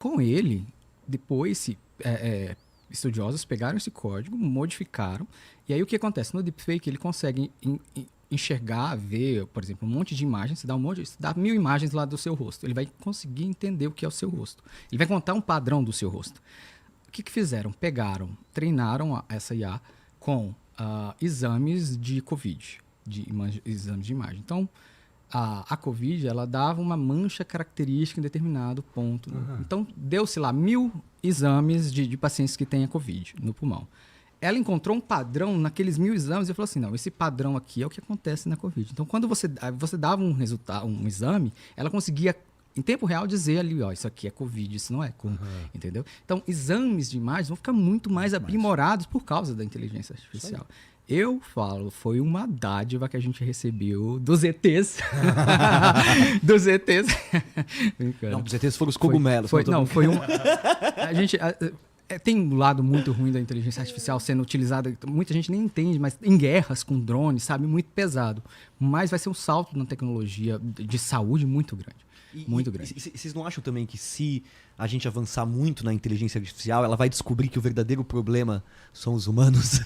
Com ele, depois estudiosos pegaram esse código, modificaram, e aí o que acontece? No deepfake ele consegue enxergar, ver, por exemplo, um monte de imagens, você dá 1000 imagens lá do seu rosto, ele vai conseguir entender o que é o seu rosto. Ele vai contar um padrão do seu rosto. O que fizeram? Treinaram essa IA com exames de Covid, exames de imagem. Então, a Covid, ela dava uma mancha característica em determinado ponto. Uhum. Então, deu-se lá 1000 exames de pacientes que têm a Covid no pulmão. Ela encontrou um padrão naqueles 1000 exames e falou assim, não, esse padrão aqui é o que acontece na Covid. Então, quando você dava um resultado, um exame, ela conseguia, em tempo real, dizer ali, ó, isso aqui é Covid, isso não é, entendeu? Então, exames de imagens vão ficar muito mais aprimorados por causa da inteligência artificial. Eu falo, foi uma dádiva que a gente recebeu dos ETs. Dos ETs. Não, os ETs foram os cogumelos. Foi a gente... tem um lado muito ruim da inteligência artificial sendo utilizada, muita gente nem entende, mas em guerras com drones, sabe? Muito pesado. Mas vai ser um salto na tecnologia de saúde muito grande. Muito grande. Vocês não acham também que se a gente avançar muito na inteligência artificial, ela vai descobrir que o verdadeiro problema são os humanos?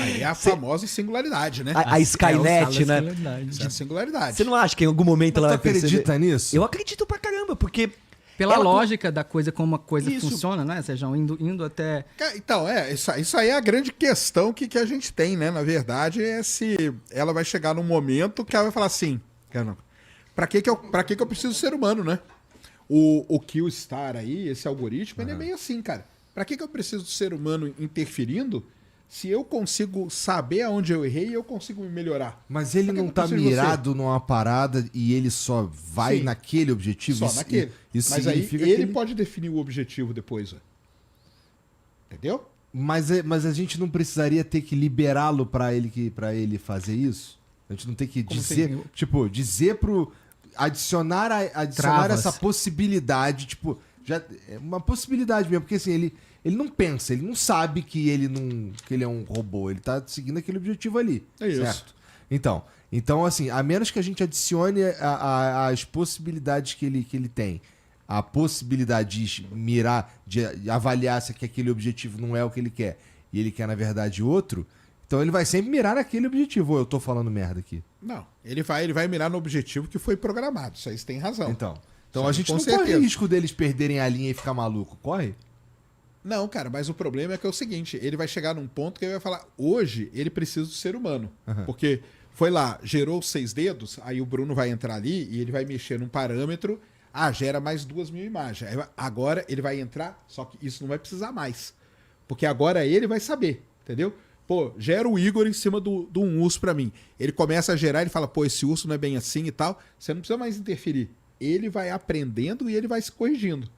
Aí é a famosa singularidade, né? A Skynet, né? É a singularidade. Você não acha que em algum momento ela vai perceber? Você acredita nisso? Eu acredito pra caramba, porque... Pela lógica da coisa, como a coisa funciona, né? Sejam indo até... Então, isso aí é a grande questão que a gente tem, né? Na verdade, é se ela vai chegar num momento que ela vai falar assim, pra que eu preciso ser humano, né? O Q-Star aí, esse algoritmo, ele é bem assim, cara. Pra que eu preciso do ser humano interferindo se eu consigo saber aonde eu errei e eu consigo me melhorar? Mas ele não tá mirado numa parada e ele só vai naquele objetivo? Só naquele. Isso mas aí significa ele pode definir o objetivo depois, ó. Entendeu? Mas a gente não precisaria ter que liberá-lo pra ele fazer isso? A gente não tem que dizer... assim? Dizer pro... Adicionar essa possibilidade, já é uma possibilidade mesmo, porque assim, ele não pensa, ele não sabe que ele é um robô, ele tá seguindo aquele objetivo ali. É isso. Certo? Então, assim, a menos que a gente adicione as possibilidades que ele tem, a possibilidade de mirar, de avaliar se aquele objetivo não é o que ele quer, e ele quer, na verdade, outro, então ele vai sempre mirar naquele objetivo. Ou eu tô falando merda aqui? Não, ele vai mirar no objetivo que foi programado. Isso aí você tem razão. Então a gente não corre risco deles perderem a linha e ficar maluco, corre? Não, cara, mas o problema é que é o seguinte, ele vai chegar num ponto que ele vai falar, hoje ele precisa do ser humano. Porque foi lá, gerou 6 dedos, aí o Bruno vai entrar ali e ele vai mexer num parâmetro, gera mais 2000 imagens. Aí, agora ele vai entrar, só que isso não vai precisar mais. Porque agora ele vai saber, entendeu? Pô, gera o Igor em cima de um urso pra mim. Ele começa a gerar, ele fala, pô, esse urso não é bem assim e tal. Você não precisa mais interferir. Ele vai aprendendo e ele vai se corrigindo.